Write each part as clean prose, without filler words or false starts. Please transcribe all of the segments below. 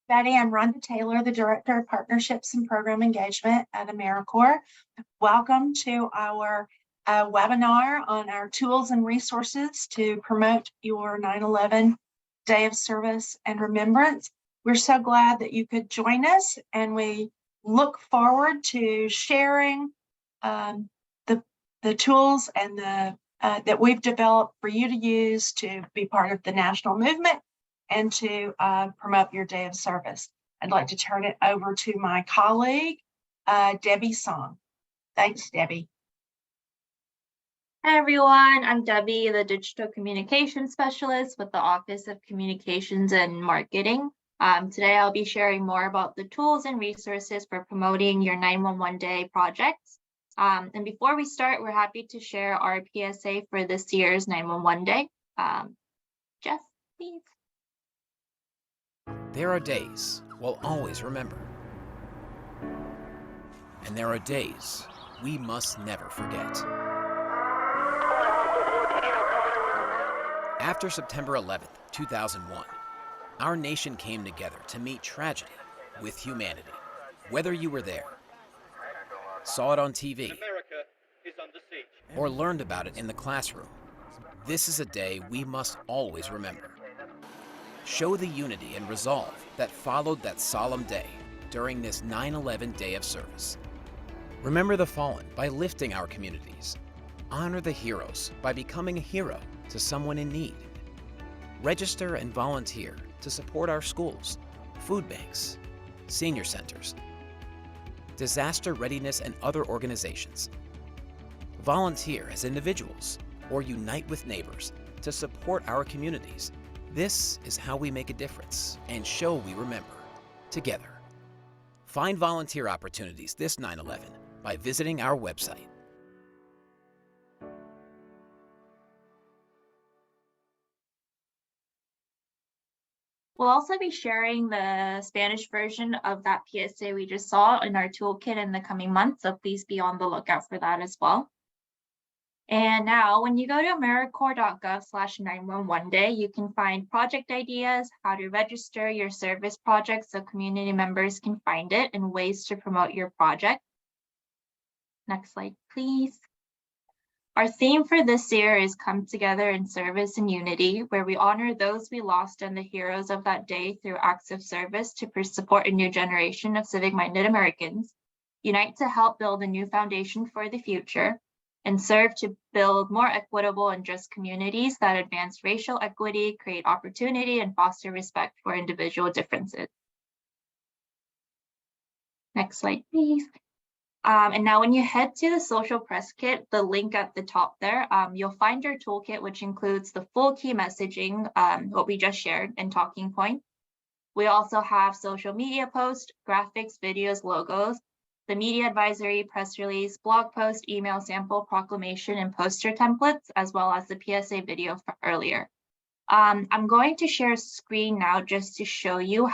Betty, I'm Rhonda Taylor, the Director of Partnerships and Program Engagement at AmeriCorps. Welcome to our webinar on our tools and resources to promote your 9/11 Day of Service and Remembrance. We're so glad that you could join us, and we look forward to sharing the tools and that we've developed for you to use to be part of the national movement and to promote your day of service. I'd like to turn it over to my colleague, Debbie Song. Thanks, Debbie. Hi, everyone. I'm Debbie, the Digital Communication Specialist with the Office of Communications and Marketing. Today, I'll be sharing more about the tools and resources for promoting your 911 Day projects. And before we start, we're happy to share our PSA for this year's 911 Day. Jeff, please. There are days we'll always remember. And there are days we must never forget. After September 11th, 2001, our nation came together to meet tragedy with humanity. Whether you were there, saw it on TV, or learned about it in the classroom, this is a day we must always remember. Show the unity and resolve that followed that solemn day during this 9/11 Day of Service. Remember the fallen by lifting our communities. Honor the heroes by becoming a hero to someone in need. Register and volunteer to support our schools, food banks, senior centers, disaster readiness, and other organizations. Volunteer as individuals or unite with neighbors to support our communities. This is how we make a difference and show we remember together. Find volunteer opportunities this 9/11 by visiting our website. We'll also be sharing the Spanish version of that PSA we just saw in our toolkit in the coming months, so please be on the lookout for that as well. And now, when you go to AmeriCorps.gov/911 Day, you can find project ideas, how to register your service project so community members can find it, and ways to promote your project. Next slide, please. Our theme for this year is Come Together in Service and Unity, where we honor those we lost and the heroes of that day through acts of service to support a new generation of civic-minded Americans, unite to help build a new foundation for the future, and serve to build more equitable and just communities that advance racial equity, create opportunity, and foster respect for individual differences. Next slide, please. And now when you head to the social press kit, the link at the top there, you'll find your toolkit, which includes the full key messaging, what we just shared, and talking points. We also have social media posts, graphics, videos, logos, the media advisory, press release, blog post, email sample, proclamation, and poster templates, as well as the PSA video from earlier. I'm going to share a screen now just to show you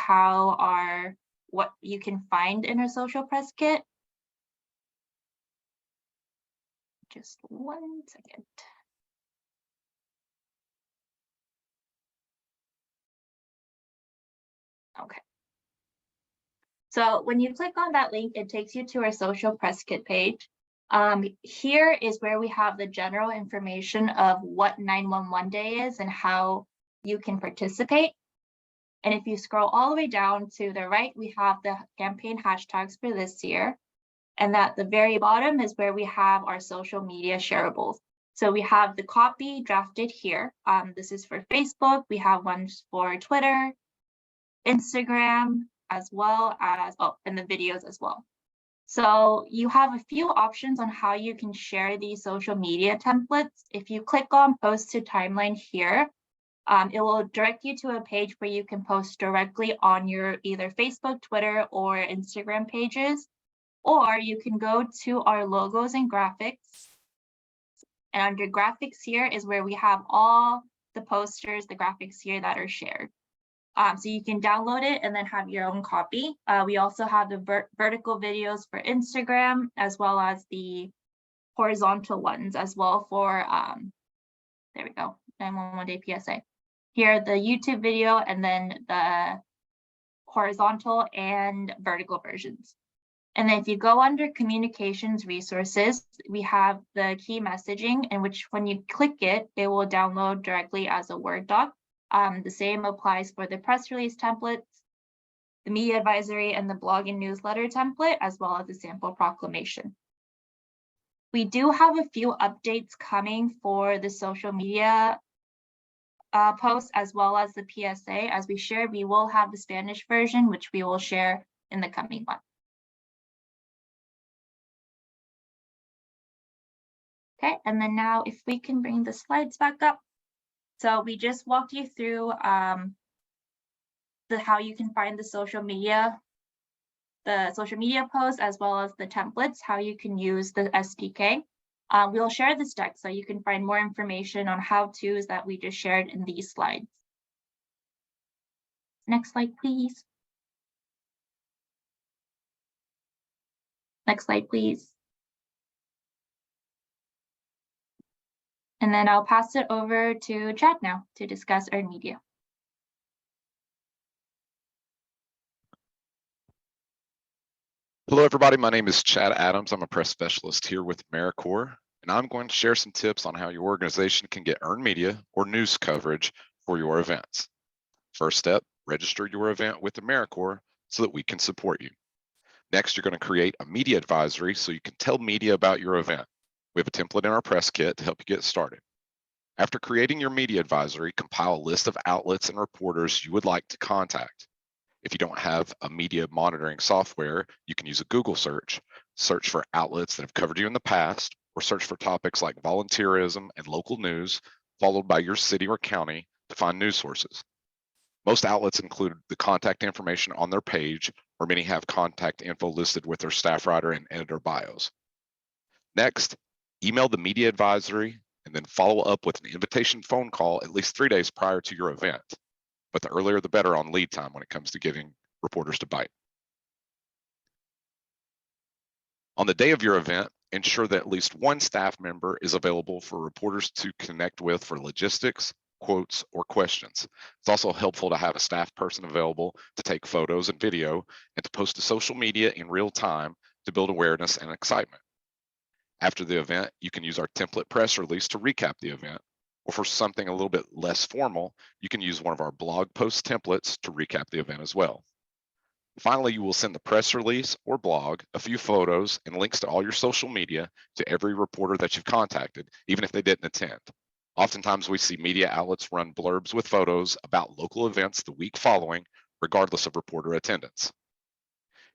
what you can find in our social press kit. Just 1 second. Okay. So when you click on that link, it takes you to our social press kit page. Here is where we have the general information of what 911 Day is and how you can participate. And if you scroll all the way down to the right, we have the campaign hashtags for this year. And at the very bottom is where we have our social media shareables. So we have the copy drafted here. This is for Facebook. We have ones for Twitter, Instagram, as well as, and the videos as well. So you have a few options on how you can share these social media templates. If you click on Post to Timeline here, it will direct you to a page where you can post directly on your either Facebook, Twitter, or Instagram pages. Or you can go to our logos and graphics. And under graphics here is where we have all the posters, the graphics here that are shared. So you can download it and then have your own copy. We also have the vertical videos for Instagram, as well as the horizontal ones as well for, there we go, 911 Day PSA. Here, the YouTube video, and then the horizontal and vertical versions. And then if you go under communications resources, we have the key messaging, in which when you click it, it will download directly as a Word doc. The same applies for the press release templates, the media advisory, and the blog and newsletter template, as well as the sample proclamation. We do have a few updates coming for the social media posts, as well as the PSA. As we shared, we will have the Spanish version, which we will share in the coming month. Okay, and then now if we can bring the slides back up. So we just walked you through how you can find the social media posts, as well as the templates, how you can use the SPK. We'll share this deck so you can find more information on how-tos that we just shared in these slides. Next slide, please. Next slide, please. And then I'll pass it over to Chad now to discuss earned media. Hello, everybody. My name is Chad Adams. I'm a press specialist here with AmeriCorps, and I'm going to share some tips on how your organization can get earned media or news coverage for your events. First step, register your event with AmeriCorps so that we can support you. Next, you're going to create a media advisory so you can tell media about your event. We have a template in our press kit to help you get started. After creating your media advisory, compile a list of outlets and reporters you would like to contact. If you don't have a media monitoring software, you can use a Google search for outlets that have covered you in the past, or search for topics like volunteerism and local news, followed by your city or county to find news sources. Most outlets include the contact information on their page, or many have contact info listed with their staff writer and editor bios. Next, email the media advisory and then follow up with an invitation phone call at least 3 days prior to your event. But the earlier the better on lead time when it comes to giving reporters to bite. On the day of your event, ensure that at least one staff member is available for reporters to connect with for logistics, quotes, or questions. It's also helpful to have a staff person available to take photos and video and to post to social media in real time to build awareness and excitement. After the event, you can use our template press release to recap the event, or for something a little bit less formal, you can use one of our blog post templates to recap the event as well. Finally, you will send the press release or blog, a few photos, and links to all your social media to every reporter that you've contacted, even if they didn't attend. Oftentimes, we see media outlets run blurbs with photos about local events the week following, regardless of reporter attendance.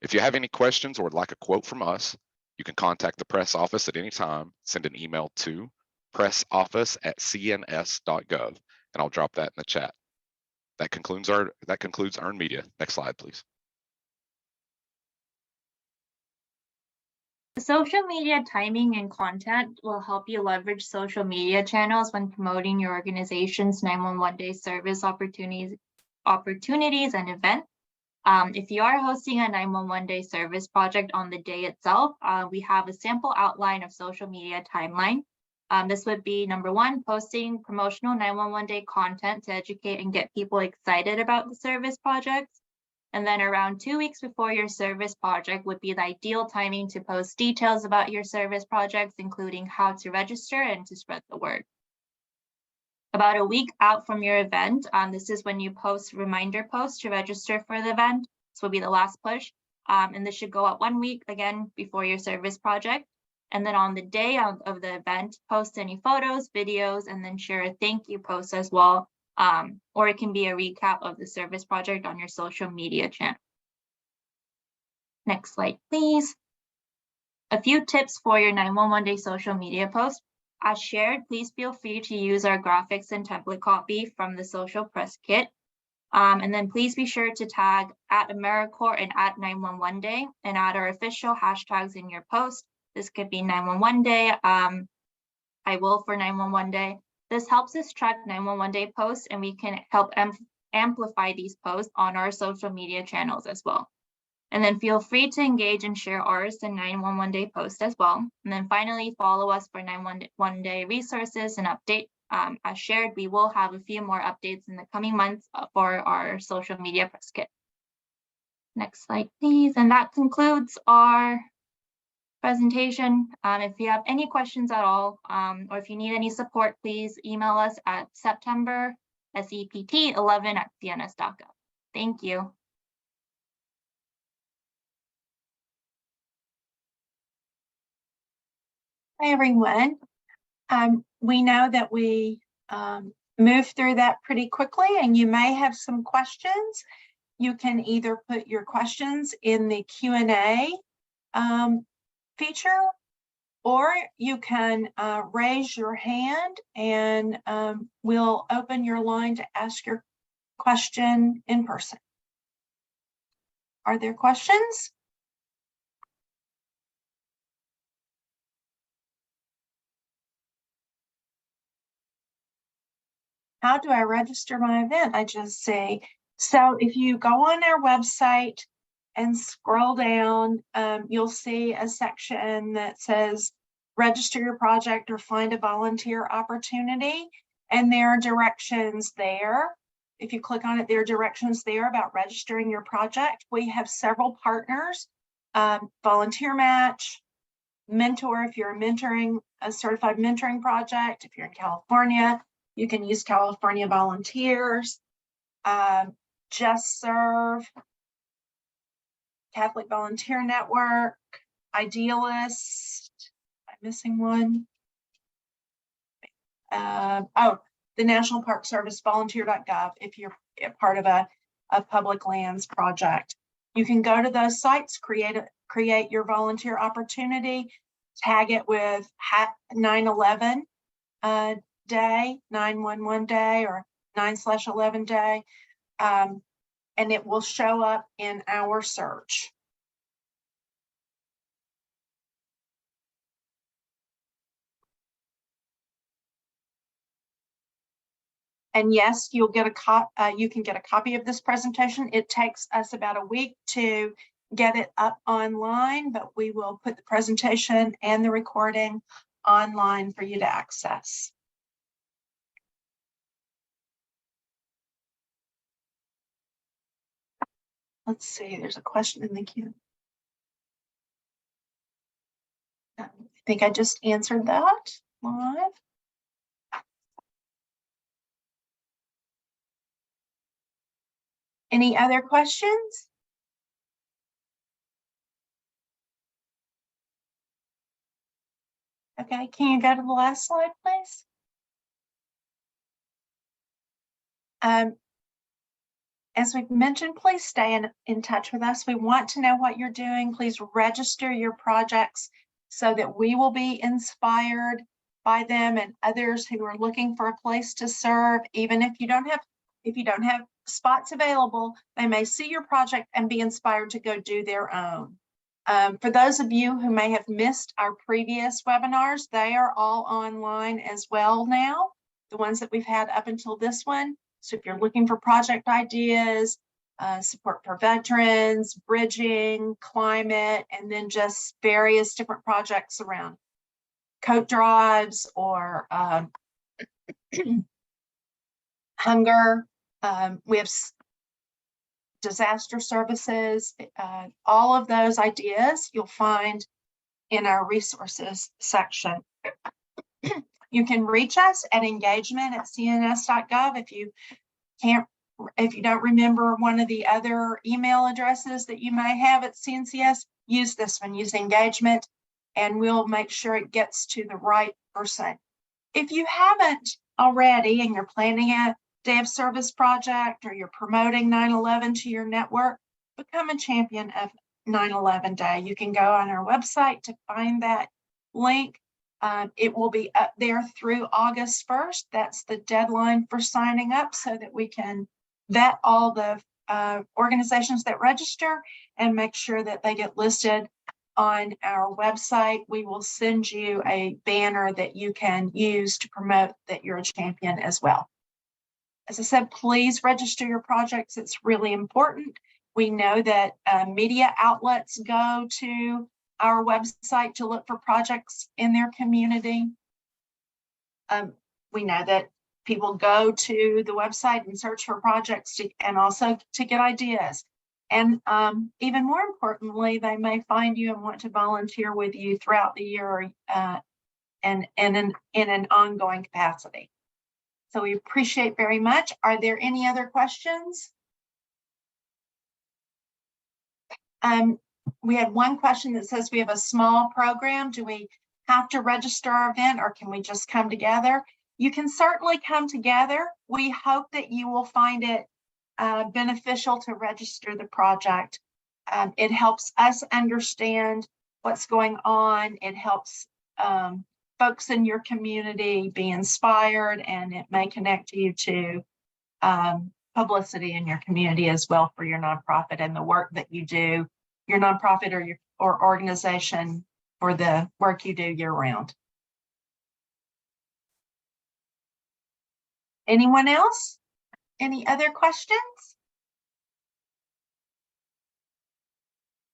If you have any questions or would like a quote from us, you can contact the press office at any time. Send an email to pressoffice@cns.gov, and I'll drop that in the chat. That concludes earned media. Next slide, please. Social media timing and content will help you leverage social media channels when promoting your organization's 911 day service opportunities and events. If you are hosting a 911 day service project on the day itself, we have a sample outline of social media timeline. This would be number one, posting promotional 911 day content to educate and get people excited about the service projects. And then around 2 weeks before your service project would be the ideal timing to post details about your service projects, including how to register and to spread the word. About a week out from your event, this is when you post reminder posts to register for the event. This will be the last push. And this should go out 1 week again before your service project. And then on the day of the event, post any photos, videos, and then share a thank you post as well. Or it can be a recap of the service project on your social media channel. Next slide, please. A few tips for your 911 day social media post. As shared, please feel free to use our graphics and template copy from the social press kit. And then please be sure to tag @AmeriCorps and @911 day and add our official hashtags in your post. This could be 911 day, I will for 911 day. This helps us track 911 day posts, and we can help amplify these posts on our social media channels as well. And then feel free to engage and share ours and 911 day post as well. And then finally, follow us for 911 day resources and update. As shared, we will have a few more updates in the coming months for our social media press kit. Next slide, please. And that concludes our presentation. If you have any questions at all, or if you need any support, please email us at September sept11@cns.gov. Thank you. Hi, everyone. We know that we moved through that pretty quickly, and you may have some questions. You can either put your questions in the Q&A feature, or you can raise your hand and we'll open your line to ask your question in person. Are there questions? How do I register my event? I just say, so if you go on our website and scroll down, you'll see a section that says register your project or find a volunteer opportunity. And there are directions there. If you click on it, there are directions there about registering your project. We have several partners, Volunteer Match, Mentor, if you're mentoring a certified mentoring project. If you're in California, you can use California Volunteers, Just Serve, Catholic Volunteer Network, Idealist. I'm missing one. The National Park Service, volunteer.gov, if you're a part of a public lands project. You can go to those sites, create your volunteer opportunity, tag it with 9/11 day, 9/11 day, or 9/11 day, and it will show up in our search. And yes, you can get a copy of this presentation. It takes us about a week to get it up online, but we will put the presentation and the recording online for you to access. Let's see, there's a question in the queue. I think I just answered that live. Any other questions? Okay, can you go to the last slide, please? As we've mentioned, please stay in touch with us. We want to know what you're doing. Please register your projects so that we will be inspired by them and others who are looking for a place to serve. Even if you don't have spots available, they may see your project and be inspired to go do their own. For those of you who may have missed our previous webinars, they are all online as well now, the ones that we've had up until this one. So if you're looking for project ideas, support for veterans, bridging, climate, and then just various different projects around coat drives or hunger, we have disaster services, all of those ideas you'll find in our resources section. You can reach us at engagement@cns.gov. If you don't remember one of the other email addresses that you may have at CNCS, use this one, use engagement, and we'll make sure it gets to the right person. If you haven't already and you're planning a day of service project or you're promoting 9/11 to your network, become a champion of 9/11 Day. You can go on our website to find that link. It will be up there through August 1st. That's the deadline for signing up so that we can vet all the organizations that register and make sure that they get listed on our website. We will send you a banner that you can use to promote that you're a champion as well. As I said, please register your projects. It's really important. We know that media outlets go to our website to look for projects in their community. We know that people go to the website and search for projects and also to get ideas. And even more importantly, they may find you and want to volunteer with you throughout the year and in an ongoing capacity. So we appreciate very much. Are there any other questions? We had one question that says we have a small program. Do we have to register our event, or can we just come together? You can certainly come together. We hope that you will find it beneficial to register the project. It helps us understand what's going on. It helps folks in your community be inspired, and it may connect you to publicity in your community as well for your nonprofit and the work that you do, your nonprofit or organization, for the work you do year round. Anyone else? Any other questions?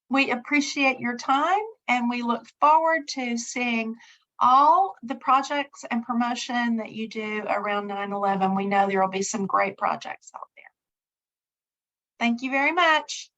We appreciate your time, and we look forward to seeing all the projects and promotion that you do around 9/11. We know there will be some great projects out there. Thank you very much.